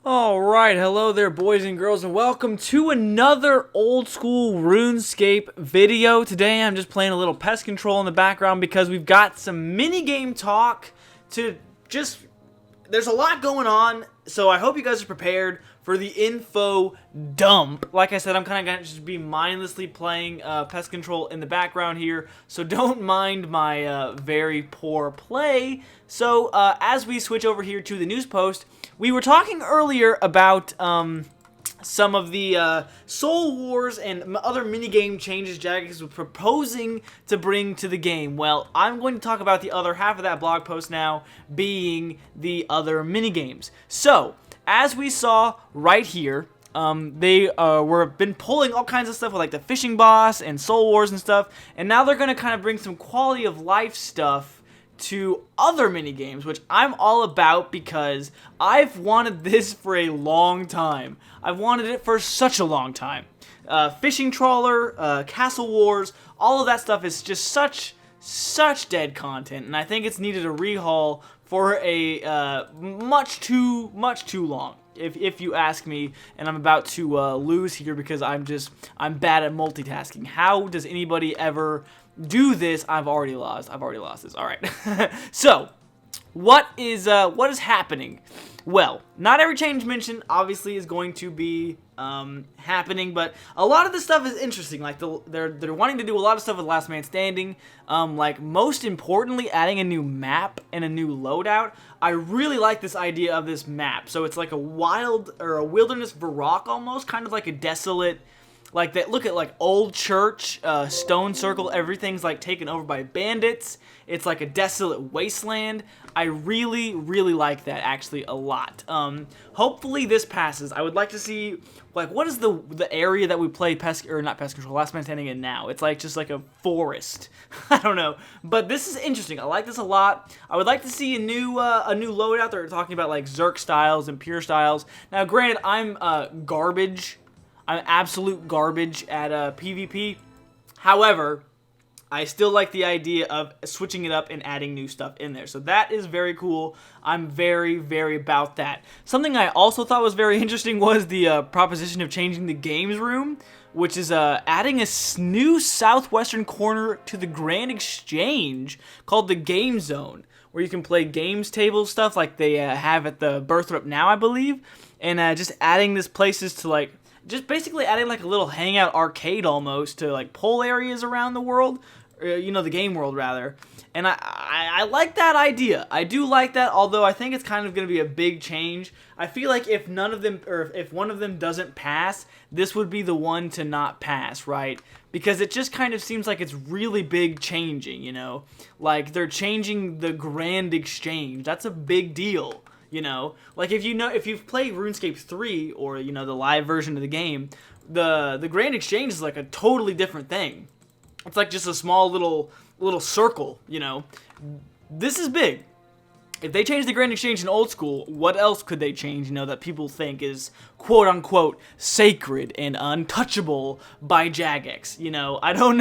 Alright, hello there boys and girls, and welcome to another old school RuneScape video. Today I'm just playing a little pest control in the background because we've got some minigame talk to there's a lot going on, so I hope you guys are prepared for the info dump. Like I said, I'm kind of going to just be mindlessly playing pest control in the background here, so don't mind my very poor play. So as we switch over here to the news post, we were talking earlier about some of the Soul Wars and other minigame changes Jagex was proposing to bring to the game. Well, I'm going to talk about the other half of that blog post now, being the other minigames. So, as we saw right here, they were been pulling all kinds of stuff with like the fishing boss and Soul Wars and stuff, and now they're going to kind of bring some quality of life stuff to other minigames, which I'm all about because I've wanted this for a long time. I've wanted it for such a long time. Fishing trawler, castle wars, all of that stuff is just such dead content, and I think it's needed a rehaul for a much too long. If you ask me, and I'm about to lose here because I'm bad at multitasking. How does anybody ever do this? I've already lost this. All right. So, what is happening? Well, not every change mentioned obviously is going to be happening, but a lot of this stuff is interesting. Like they're wanting to do a lot of stuff with Last Man Standing. Like most importantly, adding a new map and a new loadout. I really like this idea of this map. So it's like a wild or a wilderness Varrock almost, kind of like a desolate. Like that, look at like old church, stone circle, everything's like taken over by bandits. It's like a desolate wasteland. I really like that actually a lot. Hopefully this passes. I would like to see like what is the area that we play not pest control, Last Man Standing in now. It's like just like a forest. I don't know, but this is interesting. I like this a lot. I would like to see a new loadout. They're talking about like Zerk styles and pure styles. Now, granted, I'm garbage. I'm absolute garbage at PvP. However, I still like the idea of switching it up and adding new stuff in there. So that is very cool. I'm very about that. Something I also thought was very interesting was the proposition of changing the games room, which is adding a new southwestern corner to the Grand Exchange called the Game Zone, where you can play games table stuff like they have at the Birthright now, I believe. And just adding these places to like... just basically adding like a little hangout arcade almost to like poll areas around the world, the game world rather. And I like that idea. I do like that, although I think it's kind of going to be a big change. I feel like if none of them, or if one of them doesn't pass, this would be the one to not pass, right? Because it just kind of seems like it's really big changing, Like they're changing the Grand Exchange. That's a big deal. Like if you've played RuneScape 3 or the live version of the game, the Grand Exchange is like a totally different thing. It's like just a small little circle, This is big. If they change the Grand Exchange in old school, what else could they change, that people think is quote unquote sacred and untouchable by Jagex? I don't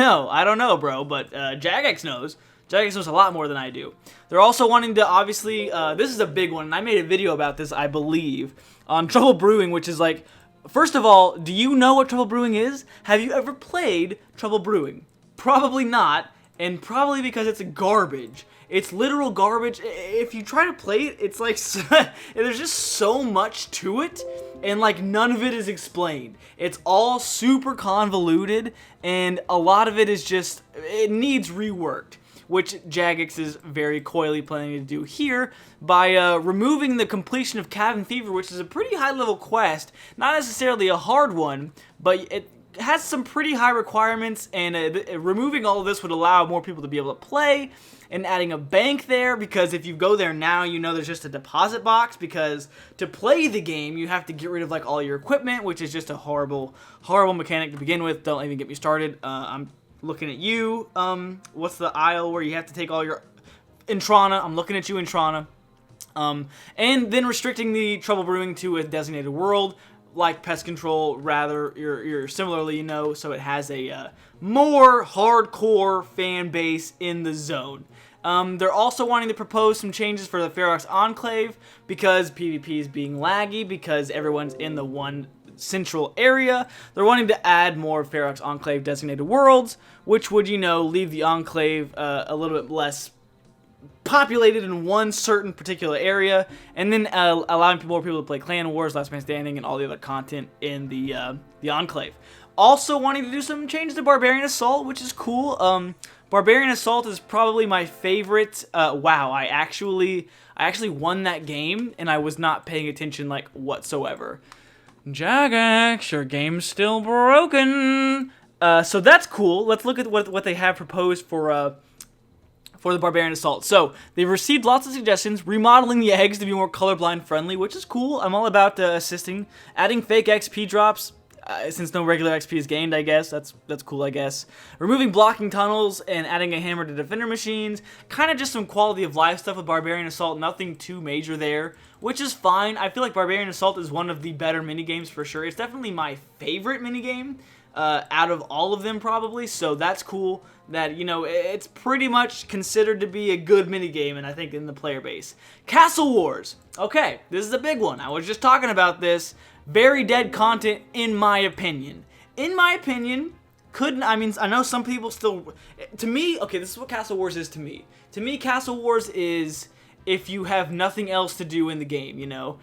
know, bro, but Jagex knows. Jagex knows a lot more than I do. They're also wanting to, obviously, this is a big one, and I made a video about this, I believe, on Trouble Brewing, which is like, first of all, do you know what Trouble Brewing is? Have you ever played Trouble Brewing? Probably not, and probably because it's garbage. It's literal garbage. If you try to play it, it's like, there's just so much to it, and like none of it is explained. It's all super convoluted, and a lot of it is just, it needs reworked, which Jagex is very coyly planning to do here by removing the completion of Cabin Fever, which is a pretty high-level quest. Not necessarily a hard one, but it has some pretty high requirements, and removing all of this would allow more people to be able to play, and adding a bank there, because if you go there now, there's just a deposit box, because to play the game, you have to get rid of like all your equipment, which is just a horrible mechanic to begin with. Don't even get me started. I'm looking at you. What's the aisle where you have to take all your Intrana? I'm looking at you, Intrana. And then restricting the Trouble Brewing to a designated world, like Pest Control, rather, you're similarly, so it has a more hardcore fan base in the zone. They're also wanting to propose some changes for the Ferox Enclave because PvP is being laggy because everyone's in the one central area. They're wanting to add more Ferox Enclave designated worlds, which would, you know, leave the Enclave a little bit less populated in one certain particular area, and then allowing more people to play Clan Wars, Last Man Standing, and all the other content in the Enclave. Also wanting to do some changes to Barbarian Assault, which is cool. Barbarian Assault is probably my favorite. Wow, I actually won that game, and I was not paying attention like whatsoever. Jagex, your game's still broken. So that's cool. Let's look at what they have proposed for the Barbarian Assault. So, they've received lots of suggestions, remodeling the eggs to be more colorblind friendly, which is cool. I'm all about assisting. Adding fake XP drops, since no regular XP is gained, I guess. That's cool, I guess. Removing blocking tunnels and adding a hammer to defender machines. Kind of just some quality of life stuff with Barbarian Assault. Nothing too major there, which is fine. I feel like Barbarian Assault is one of the better minigames for sure. It's definitely my favorite minigame out of all of them, probably. So that's cool. That, you know, it's pretty much considered to be a good minigame, and I think in the player base. Castle Wars. Okay, this is a big one. I was just talking about this. Very dead content, in my opinion. In my opinion, I know some people still, to me, okay, this is what Castle Wars is to me. To me, Castle Wars is if you have nothing else to do in the game, you know?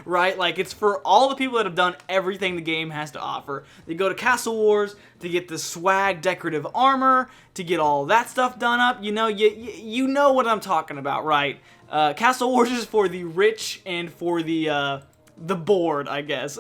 Right? Like, it's for all the people that have done everything the game has to offer. They go to Castle Wars to get the swag decorative armor, to get all that stuff done up. You know, you know what I'm talking about, right? Castle Wars is for the rich and for the bored, I guess.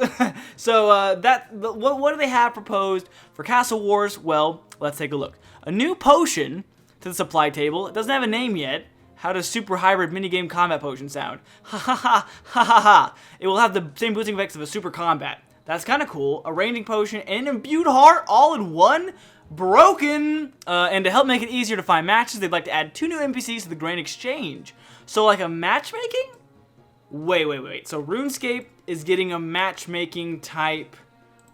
So, what do they have proposed for Castle Wars? Well, let's take a look. A new potion to the supply table. It doesn't have a name yet. How does Super Hybrid Minigame Combat Potion sound? Ha ha ha ha ha ha. It will have the same boosting effects of a Super Combat. That's kind of cool. A ranging potion and an imbued heart all in one? Broken! And to help make it easier to find matches, they'd like to add 2 new NPCs to the Grand Exchange. So like a matchmaking? Wait. So RuneScape is getting a matchmaking type.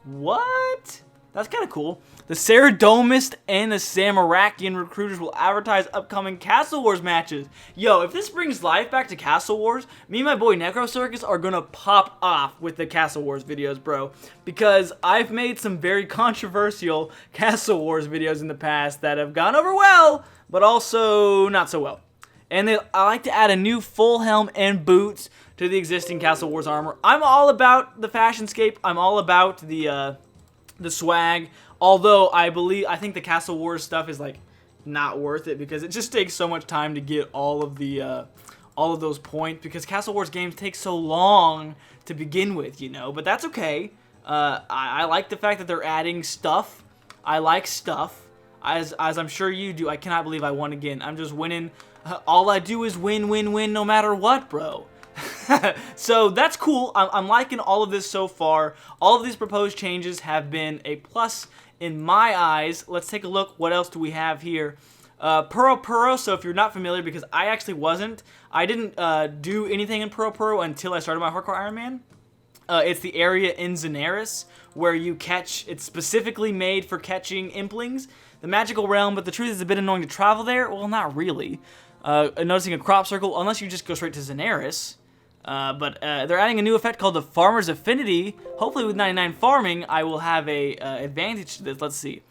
What? That's kind of cool. The Saradomist and the Samarakian recruiters will advertise upcoming Castle Wars matches. Yo, if this brings life back to Castle Wars, me and my boy Necro Circus are gonna pop off with the Castle Wars videos, bro. Because I've made some very controversial Castle Wars videos in the past that have gone over well, but also not so well. And I like to add a new full helm and boots to the existing Castle Wars armor. I'm all about the fashionscape. I'm all about the swag. Although I think the Castle Wars stuff is like not worth it because it just takes so much time to get all of those points because Castle Wars games take so long to begin with, you know. But that's okay. I like the fact that they're adding stuff. I like stuff, as I'm sure you do. I cannot believe I won again. I'm just winning. All I do is win, no matter what, bro. So that's cool. I'm liking all of this so far. All of these proposed changes have been a plus in my eyes. Let's take a look. What else do we have here? Puro. So if you're not familiar, because I actually wasn't, I didn't do anything in Puro until I started my Hardcore Iron Man. It's the area in Zenaris where you catch. It's specifically made for catching Implings, the magical realm. But the truth is, it's a bit annoying to travel there. Well, not really. Noticing a crop circle, unless you just go straight to Zenaris. But they're adding a new effect called the Farmer's Affinity. Hopefully with 99 farming, I will have a advantage to this. Let's see.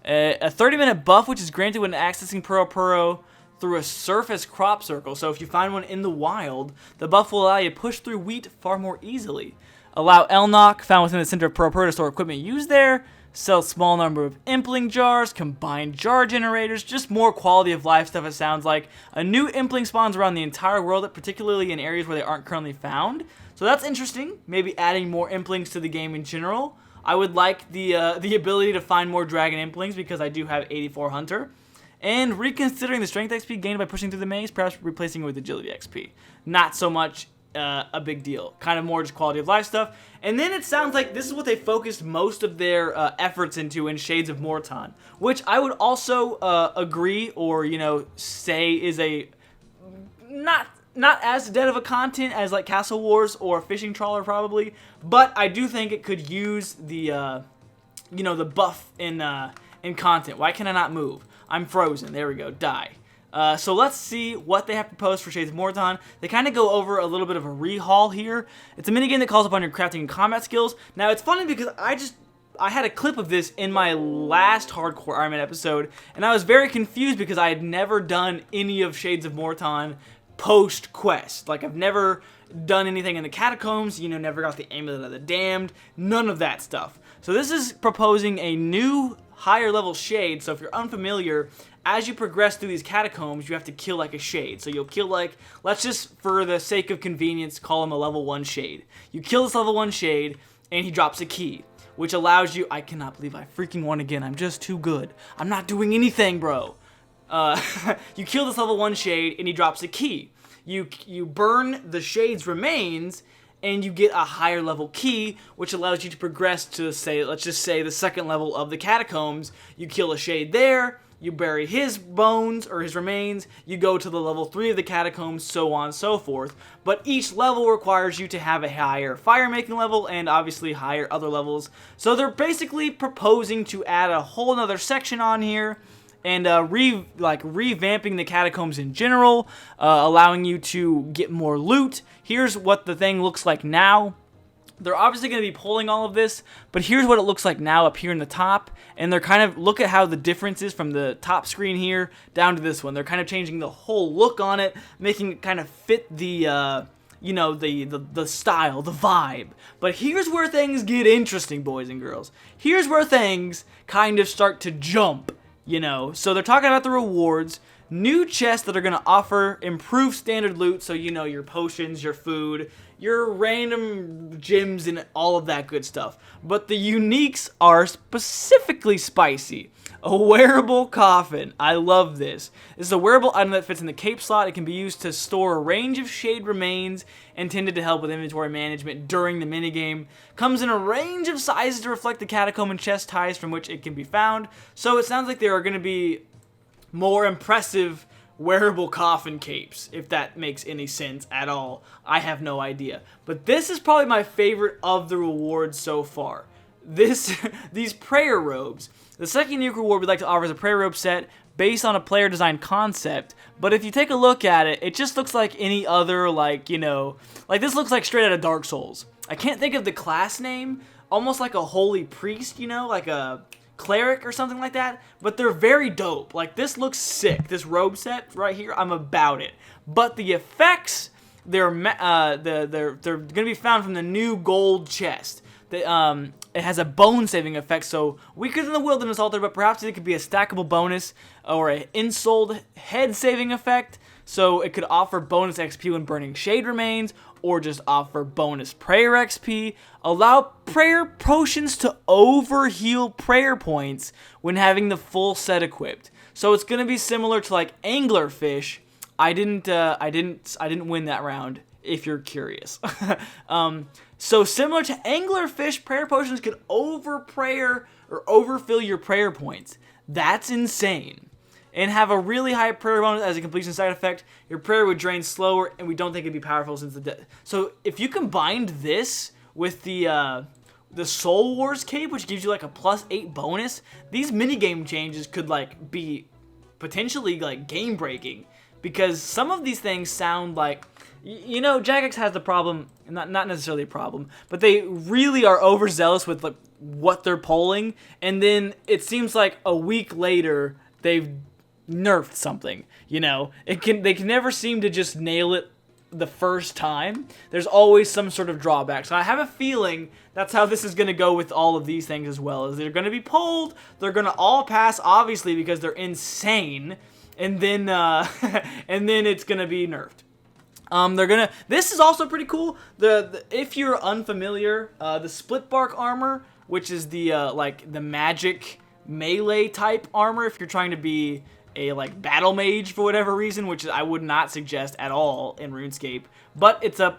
A 30-minute buff, which is granted when accessing Puro through a surface crop circle. So if you find one in the wild, the buff will allow you to push through wheat far more easily. Allow Elnock, found within the center of Puro to store equipment used there. Sell small number of Impling jars, combined jar generators, just more quality of life stuff it sounds like. A new Impling spawns around the entire world, particularly in areas where they aren't currently found. So that's interesting, maybe adding more Implings to the game in general. I would like the ability to find more Dragon Implings because I do have 84 Hunter. And reconsidering the Strength XP gained by pushing through the maze, perhaps replacing it with Agility XP. Not so much a big deal. Kind of more just quality of life stuff. And then it sounds like this is what they focused most of their efforts into in Shades of Morton, which I would also agree or, you know, say is a not as dead of a content as like Castle Wars or Fishing Trawler probably, but I do think it could use the you know, the buff in content. Why can I not move? I'm frozen. There we go. Die. So let's see what they have proposed for Shades of Morton. They kind of go over a little bit of a rehaul here. It's a minigame that calls upon your crafting and combat skills. Now, it's funny because I had a clip of this in my last Hardcore Iron Man episode, and I was very confused because I had never done any of Shades of Morton post-quest. Like, I've never done anything in the catacombs, never got the Amulet of the Damned, none of that stuff. So this is proposing a new higher level shade. So if you're unfamiliar, as you progress through these catacombs, you have to kill like a shade. So you'll kill like, let's just for the sake of convenience call him a level 1 shade. You kill this level 1 shade and he drops a key, which allows you, I cannot believe I freaking won again, I'm just too good. I'm not doing anything, bro. You kill this level 1 shade and he drops a key. You burn the shade's remains and you get a higher level key, which allows you to progress to, say, let's just say the second level of the catacombs. You kill a shade there, you bury his bones or his remains, you go to the level 3 of the catacombs, so on and so forth. But each level requires you to have a higher fire making level and obviously higher other levels. So they're basically proposing to add a whole nother section on here and revamping the catacombs in general, allowing you to get more loot. Here's what the thing looks like now. They're obviously going to be pulling all of this, but here's what it looks like now up here in the top. And they're kind of, look at how the difference is from the top screen here down to this one. They're kind of changing the whole look on it, making it kind of fit the, the style, the vibe. But here's where things get interesting, boys and girls. Here's where things kind of start to jump, So they're talking about the rewards. New chests that are going to offer improved standard loot, so your potions, your food, your random gems, and all of that good stuff. But the uniques are specifically spicy. A wearable coffin. I love this. This is a wearable item that fits in the cape slot. It can be used to store a range of shade remains intended to help with inventory management during the minigame. Comes in a range of sizes to reflect the catacomb and chest ties from which it can be found. So it sounds like there are going to be more impressive wearable coffin capes, if that makes any sense at all. I have no idea. But this is probably my favorite of the rewards so far. These prayer robes. The second unique reward we'd like to offer is a prayer robe set based on a player designed concept. But if you take a look at it, it just looks like any other, like this looks like straight out of Dark Souls. I can't think of the class name. Almost like a holy priest, like a cleric or something like that, but they're very dope. Like, this looks sick. This robe set right here, I'm about it. But the effects, they're gonna be found from the new gold chest. It has a bone saving effect, so weaker than the wilderness altar, but perhaps it could be a stackable bonus or an insoled head saving effect. So it could offer bonus XP when burning shade remains, or just offer bonus prayer XP. Allow prayer potions to overheal prayer points when having the full set equipped. So it's gonna be similar to like anglerfish. I didn't win that round, if you're curious. So similar to anglerfish, prayer potions could overprayer or overfill your prayer points. That's insane. And have a really high prayer bonus as a completion side effect. Your prayer would drain slower, and we don't think it'd be powerful since so if you combined this with the Soul Wars cape, which gives you like a +8 bonus, these minigame changes could like be potentially like game breaking, because some of these things sound like, Jagex has the problem, not necessarily a problem, but they really are overzealous with like what they're polling, and then it seems like a week later they've nerfed something. They can never seem to just nail it the first time. There's always some sort of drawback. So I have a feeling that's how this is going to go with all of these things as well. Is they're going to be polled, they're going to all pass, obviously, because they're insane, and then it's going to be nerfed. This is also pretty cool. If you're unfamiliar, the split bark armor, which is the magic melee type armor, if you're trying to be a like battle mage for whatever reason, which I would not suggest at all in RuneScape, but it's a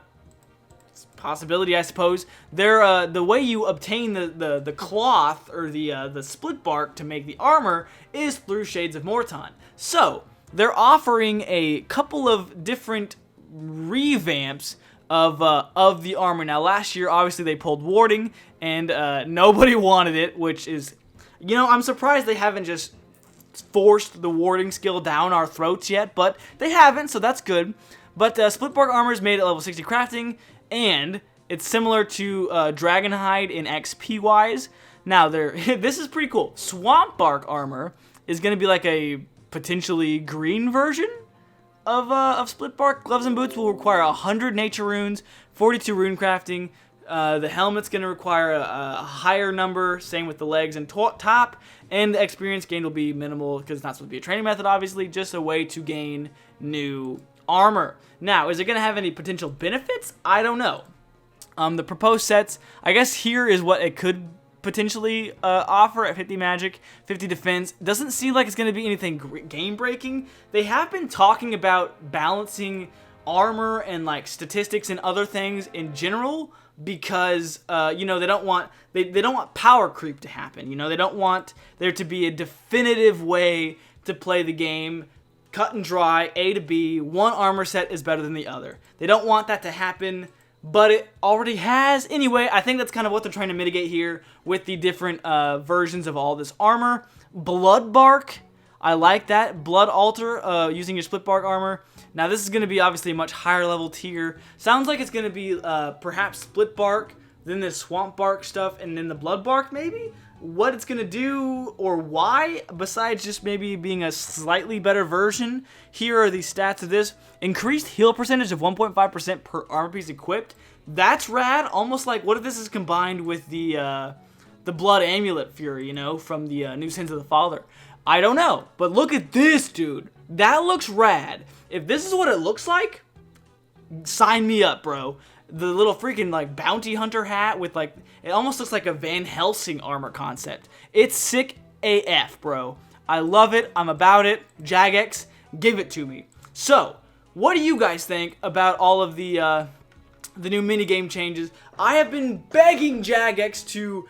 possibility, I suppose. The way you obtain the cloth or the split bark to make the armor is through Shades of Morton. So they're offering a couple of different revamps of the armor. Now, last year, obviously, they pulled warding, and nobody wanted it, which is, I'm surprised they haven't just forced the warding skill down our throats yet, but they haven't, so that's good. But split bark armor is made at level 60 crafting, and it's similar to Dragonhide in XP wise. Now, this is pretty cool. Swamp bark armor is going to be like a potentially green version of split bark. Gloves and boots will require 100 nature runes, 42 rune crafting. The helmet's going to require a higher number, same with the legs and top, and the experience gain will be minimal because it's not supposed to be a training method, obviously, just a way to gain new armor. Now, is it going to have any potential benefits? I don't know. The proposed sets, I guess here is what it could potentially offer at 50 magic, 50 defense. Doesn't seem like it's going to be anything game-breaking. They have been talking about balancing armor and like statistics and other things in general because you know, they don't want power creep to happen. You know, they don't want there to be a definitive way to play the game, cut and dry, A to B, one armor set is better than the other. They don't want that to happen, but it already has. Anyway, I think that's kind of what they're trying to mitigate here with the different versions of all this armor. Blood bark, I like that. Blood altar, using your split bark armor. Now this is going to be obviously a much higher level tier. Sounds like it's going to be perhaps split bark, then the swamp bark stuff, and then the blood bark maybe? What it's going to do or why, besides just maybe being a slightly better version, here are the stats of this. Increased heal percentage of 1.5% per armor piece equipped. That's rad. Almost like, what if this is combined with the Blood Amulet Fury, you know, from the New Sins of the Father? I don't know, but look at this, dude. That looks rad. If this is what it looks like, sign me up, bro. The little freaking like bounty hunter hat with like, it almost looks like a Van Helsing armor concept. It's sick AF, bro. I love it. I'm about it. Jagex, give it to me. So, what do you guys think about all of the new minigame changes? I have been begging Jagex to,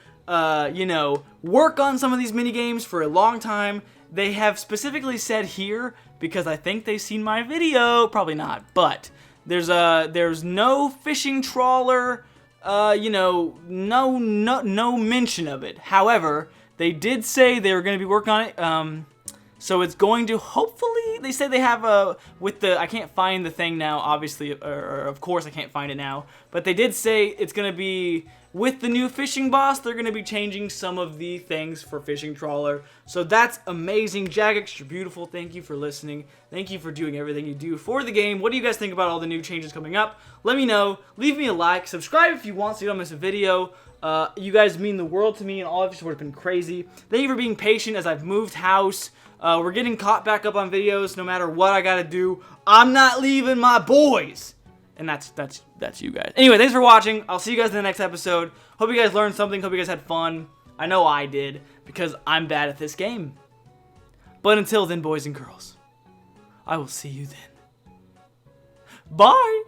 you know, work on some of these minigames for a long time. They have specifically said here, because I think they've seen my video, probably not, but there's no fishing trawler, you know, no mention of it. However, they did say they were going to be working on it, so it's going to, hopefully, they said they have with the, I can't find the thing now, obviously, or of course I can't find it now, but they did say it's going to be, with the new fishing boss, they're going to be changing some of the things for fishing trawler. So that's amazing. Jagex, you're beautiful. Thank you for listening. Thank you for doing everything you do for the game. What do you guys think about all the new changes coming up? Let me know. Leave me a like. Subscribe if you want so you don't miss a video. You guys mean the world to me, and all of your support has been crazy. Thank you for being patient as I've moved house. We're getting caught back up on videos no matter what I got to do. I'm not leaving my boys. And that's you guys. Anyway, thanks for watching. I'll see you guys in the next episode. Hope you guys learned something. Hope you guys had fun. I know I did, because I'm bad at this game. But until then, boys and girls, I will see you then. Bye!